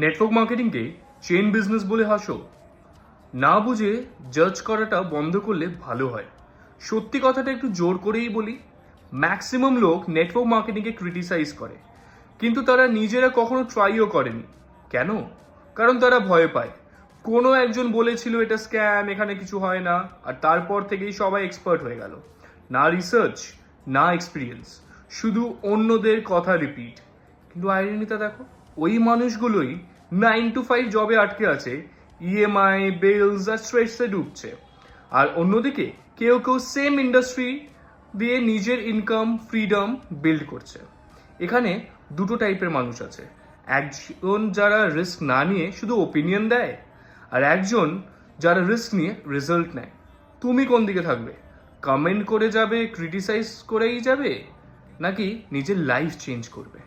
Network মার্কেটিংকে chain business বলে হাসো? না বুঝে জাজ করাটা বন্ধ করলে ভালো হয়। সত্যি কথাটা একটু জোর করেই বলি, ম্যাক্সিমাম লোক নেটওয়ার্ক মার্কেটিংকে ক্রিটিসাইজ করে, কিন্তু তারা নিজেরা কখনো ট্রাইও করেনি। কেন? কারণ তারা ভয় পায়। কোনো একজন বলেছিল এটা স্ক্যাম, এখানে কিছু হয় না, আর তারপর থেকেই সবাই এক্সপার্ট হয়ে গেল। না রিসার্চ, না এক্সপিরিয়েন্স, শুধু অন্যদের কথা রিপিট। কিন্তু আইডেন্টিটা দেখো, ওই মানুষগুলোই 9 to 5 জবে আটকে আছে, ইএমআই, বিলস আর স্ট্রেসে ডুবছে। আর অন্যদিকে কেউ কেউ সেম ইন্ডাস্ট্রি দিয়ে নিজের ইনকাম ফ্রিডম বিল্ড করছে। এখানে দুটো টাইপের মানুষ আছে, একজন যারা রিস্ক না নিয়ে শুধু ওপিনিয়ন দেয়, আর একজন যারা রিস্ক নিয়ে রেজাল্ট নেয়। তুমি কোন দিকে থাকবে? কমেন্ট করে যাবে, ক্রিটিসাইজ করেই যাবে, নাকি নিজের লাইফ চেঞ্জ করবে?